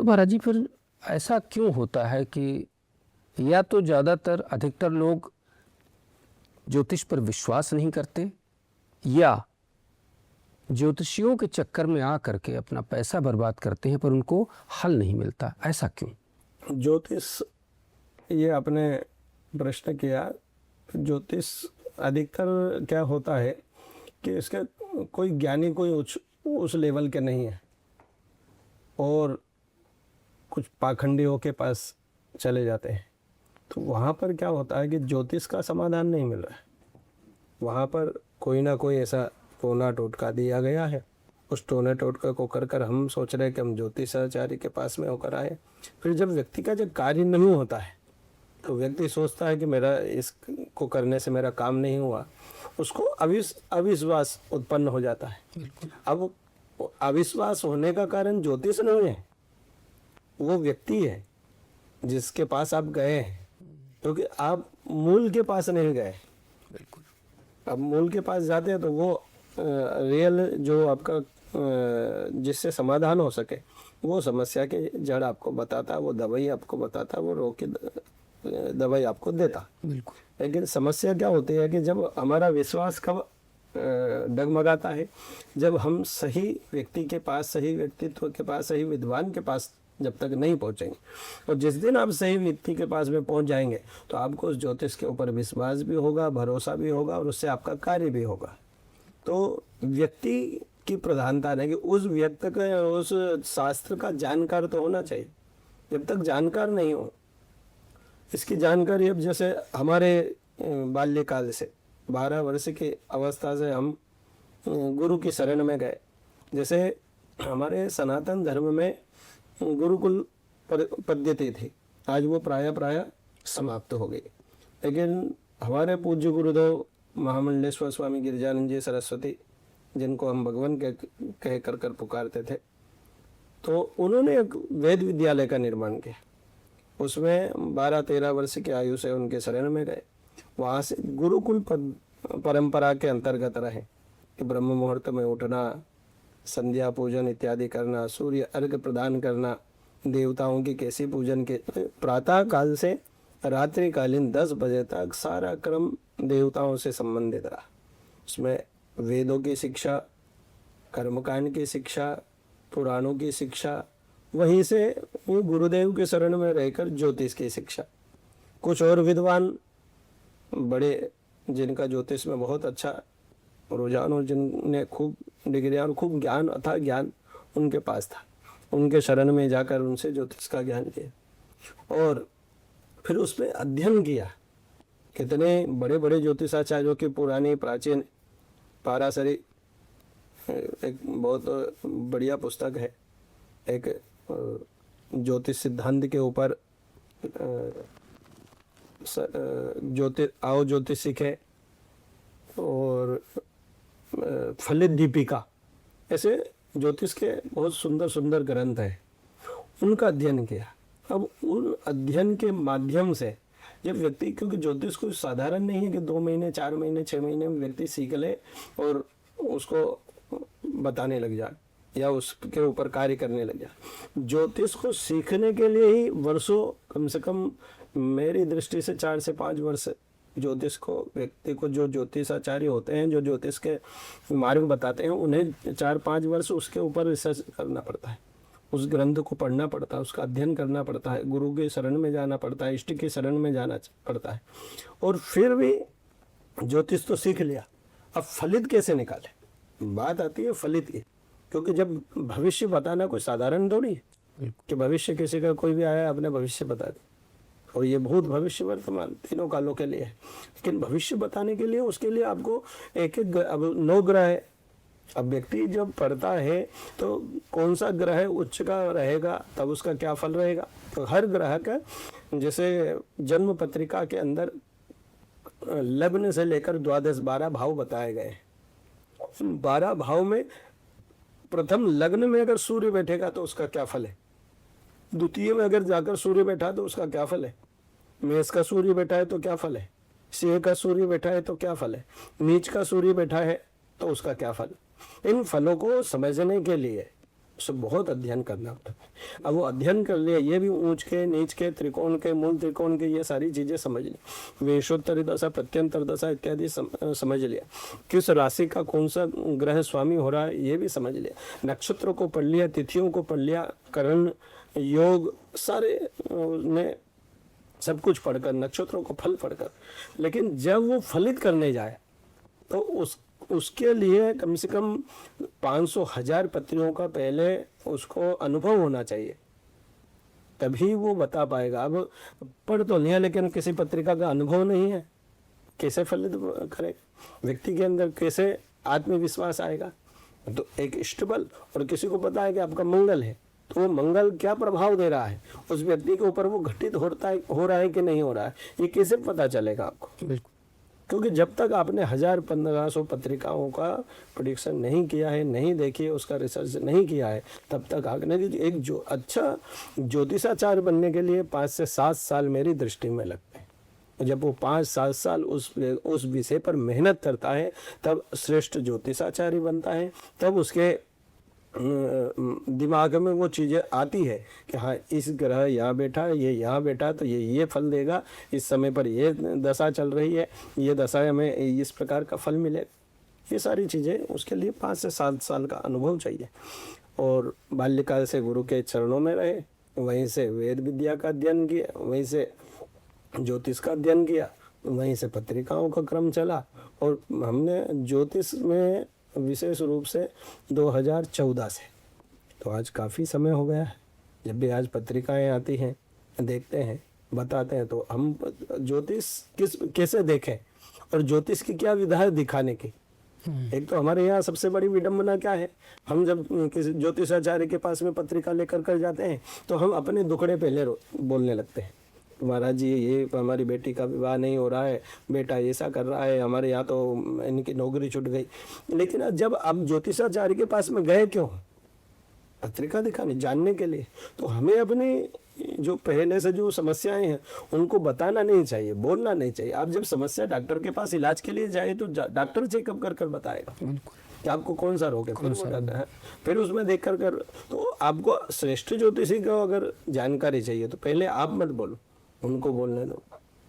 तो महाराज जी फिर ऐसा क्यों होता है कि या तो ज़्यादातर अधिकतर लोग ज्योतिष पर विश्वास नहीं करते या ज्योतिषियों के चक्कर में आ करके अपना पैसा बर्बाद करते हैं पर उनको हल नहीं मिलता, ऐसा क्यों? ज्योतिष, ये आपने प्रश्न किया। ज्योतिष अधिकतर क्या होता है कि इसके कोई ज्ञानी कोई उस लेवल के नहीं है और कुछ पाखंडियों के पास चले जाते हैं, तो वहाँ पर क्या होता है कि ज्योतिष का समाधान नहीं मिल रहा है। वहाँ पर कोई ना कोई ऐसा टोना टोटका दिया गया है, उस टोने टोटका को कर कर हम सोच रहे हैं कि हम ज्योतिषाचार्य के पास में होकर आए। फिर जब व्यक्ति का जब कार्य नहीं होता है तो व्यक्ति सोचता है कि मेरा इसको करने से मेरा काम नहीं हुआ, उसको अविश्वास उत्पन्न हो जाता है। अब अविश्वास होने का कारण ज्योतिष नहीं है, वो व्यक्ति है जिसके पास आप गए हैं, क्योंकि आप मूल के पास नहीं गए। बिल्कुल। अब मूल के पास जाते हैं तो वो रियल जो आपका जिससे समाधान हो सके वो समस्या के जड़ आपको बताता, वो दवाई आपको बताता, वो रोग की दवाई आपको देता। बिल्कुल। लेकिन समस्या क्या होती है कि जब हमारा विश्वास कब डगमगाता है, जब हम सही व्यक्ति के पास, सही व्यक्तित्व के पास, सही विद्वान के पास जब तक नहीं पहुंचेंगे। और जिस दिन आप सही व्यक्ति के पास में पहुंच जाएंगे तो आपको उस ज्योतिष के ऊपर विश्वास भी होगा, भरोसा भी होगा और उससे आपका कार्य भी होगा। तो व्यक्ति की प्रधानता है कि उस व्यक्ति का, उस शास्त्र का जानकार तो होना चाहिए। जब तक जानकार नहीं हो, इसकी जानकारी, अब जैसे हमारे बाल्यकाल से 12 वर्ष की अवस्था से हम गुरु की शरण में गए। जैसे हमारे सनातन धर्म में गुरुकुल पद्धति थी, आज वो प्राय समाप्त हो गई। लेकिन हमारे पूज्य गुरुदेव महामंडलेश्वर स्वामी गिरिजानंद जी सरस्वती, जिनको हम भगवान कह कर पुकारते थे, तो उन्होंने एक वेद विद्यालय का निर्माण किया। उसमें 12-13 वर्ष की आयु से उनके शरण में गए। वहाँ से गुरुकुल परंपरा के अंतर्गत रहे कि ब्रह्म मुहूर्त में उठना, संध्या पूजन इत्यादि करना, सूर्य अर्घ्य प्रदान करना, देवताओं की कैसी पूजन के, प्रातः काल से रात्रिकालीन 10 बजे तक सारा क्रम देवताओं से संबंधित रहा। उसमें वेदों की शिक्षा, कर्मकांड की शिक्षा, पुराणों की शिक्षा, वहीं से वो गुरुदेव के शरण में रहकर ज्योतिष की शिक्षा। कुछ और विद्वान बड़े, जिनका ज्योतिष में बहुत अच्छा रुझान और जिनने खूब डिग्रियां और खूब ज्ञान, अथाह ज्ञान उनके पास था, उनके शरण में जाकर उनसे ज्योतिष का ज्ञान किया और फिर उस पर अध्ययन किया। कितने बड़े बड़े ज्योतिषाचार्यों की पुरानी प्राचीन पाराशरी, एक बहुत बढ़िया पुस्तक है, एक ज्योतिष सिद्धांत के ऊपर, ज्योतिष सीखे, और फलित दीपिका, ऐसे ज्योतिष के बहुत सुंदर सुंदर ग्रंथ हैं, उनका अध्ययन किया। अब उन अध्ययन के माध्यम से जब व्यक्ति, क्योंकि ज्योतिष कोई साधारण नहीं है कि 2 महीने 4 महीने 6 महीने में व्यक्ति सीख ले और उसको बताने लग जाए या उसके ऊपर कार्य करने लग जाए। ज्योतिष को सीखने के लिए ही वर्षों, कम से कम मेरी दृष्टि से 4 से 5 वर्ष ज्योतिष को, व्यक्ति को, जो ज्योतिषाचार्य होते हैं, जो ज्योतिष के मार्ग बताते हैं, उन्हें 4-5 वर्ष उसके ऊपर रिसर्च करना पड़ता है, उस ग्रंथ को पढ़ना पड़ता है, उसका अध्ययन करना पड़ता है, गुरु के शरण में जाना पड़ता है, इष्ट के शरण में जाना पड़ता है। और फिर भी ज्योतिष तो सीख लिया, अब फलित कैसे निकाले, बात आती है फलित की। क्योंकि जब भविष्य बताना कोई साधारण थोड़ी है कि भविष्य किसी का कोई भी आया अपने भविष्य बता दे, और ये भूत भविष्य वर्तमान तीनों कालों के लिए है। लेकिन भविष्य बताने के लिए उसके लिए आपको एक अब 9 ग्रह है। अब व्यक्ति जब पढ़ता है तो कौन सा ग्रह उच्च का रहेगा, तब उसका क्या फल रहेगा। तो हर ग्रह का, जैसे जन्म पत्रिका के अंदर लग्न से लेकर 12 भाव बताए गए। 12 भाव में प्रथम लग्न में अगर सूर्य बैठेगा तो उसका क्या फल है, द्वितीय में अगर जाकर सूर्य बैठा तो उसका क्या फल है, मेष का सूर्य बैठा है तो क्या फल है, सिंह का सूर्य बैठा है तो क्या फल है, नीच का सूर्य बैठा है तो उसका क्या फल। इन फलों को समझने के लिए उसे बहुत अध्ययन करना पड़ता है। अब वो अध्ययन कर लिया, ये भी ऊंच के नीच के त्रिकोण के मूल त्रिकोण के ये सारी चीजें समझ ली, वेशोत्तरी दशा प्रत्यंतर दशा इत्यादि समझ लिया, किस राशि का कौन सा ग्रह स्वामी हो रहा है ये भी समझ लिया, नक्षत्रों को पढ़ लिया, तिथियों को पढ़ लिया, करण योग सारे ने सब कुछ पढ़कर, नक्षत्रों को फल पढ़कर, लेकिन जब वो फलित करने जाए तो उसके लिए कम से कम 500,000 पत्रियों का पहले उसको अनुभव होना चाहिए, तभी वो बता पाएगा। अब पढ़ तो लिया लेकिन किसी पत्रिका का अनुभव नहीं है, कैसे फलित करे, व्यक्ति के अंदर कैसे आत्मविश्वास आएगा। तो एक इष्टबल, और किसी को पता है कि आपका मंगल है, तो वो मंगल क्या प्रभाव दे रहा है उस व्यक्ति के ऊपर, वो घटित हो रहा है कि नहीं हो रहा है, ये कैसे पता चलेगा आपको। बिल्कुल। क्योंकि जब तक आपने 1000-1500 पत्रिकाओं का प्रेडिक्शन नहीं किया है, नहीं देखी है, उसका रिसर्च नहीं किया है, तब तक आगे एक जो अच्छा ज्योतिषाचार्य बनने के लिए 5 से 7 साल मेरी दृष्टि में लगते हैं। जब वो 5-7 साल उस विषय पर मेहनत करता है तब श्रेष्ठ ज्योतिषाचार्य बनता है, तब उसके दिमाग में वो चीज़ें आती है कि हाँ इस ग्रह यहाँ बैठा है, ये यहाँ बैठा है तो ये फल देगा, इस समय पर ये दशा चल रही है, ये दशा हमें इस प्रकार का फल मिलेगा। ये सारी चीज़ें उसके लिए 5 से 7 साल का अनुभव चाहिए। और बाल्यकाल से गुरु के चरणों में रहे, वहीं से वेद विद्या का अध्ययन किया, वहीं से ज्योतिष का अध्ययन किया, वहीं से पत्रिकाओं का क्रम चला। और हमने ज्योतिष में विशेष रूप से 2014 से, तो आज काफ़ी समय हो गया है। जब भी आज पत्रिकाएं आती हैं, देखते हैं, बताते हैं, तो हम ज्योतिष कैसे देखें और ज्योतिष की क्या विधा है दिखाने की। एक तो हमारे यहाँ सबसे बड़ी विडंबना क्या है, हम जब किसी ज्योतिषाचार्य के पास में पत्रिका लेकर कर जाते हैं तो हम अपने दुखड़े पहले बोलने लगते हैं, महाराज जी ये हमारी बेटी का विवाह नहीं हो रहा है, बेटा ऐसा कर रहा है, हमारे यहाँ तो इनकी नौकरी छूट गई। लेकिन जब आप ज्योतिषाचार्य के पास में गए क्यों? पत्रिका दिखाने, जानने के लिए। तो हमें अपनी जो पहले से जो समस्याएं हैं उनको बताना नहीं चाहिए, बोलना नहीं चाहिए। आप जब समस्या डॉक्टर के पास इलाज के लिए जाए तो डॉक्टर चेकअप कर बताएगा कि आपको कौन सा रोग है, फिर उसमें देख कर तो आपको श्रेष्ठ ज्योतिषी को अगर जानकारी चाहिए तो पहले आप मत बोलो, उनको बोलने दो।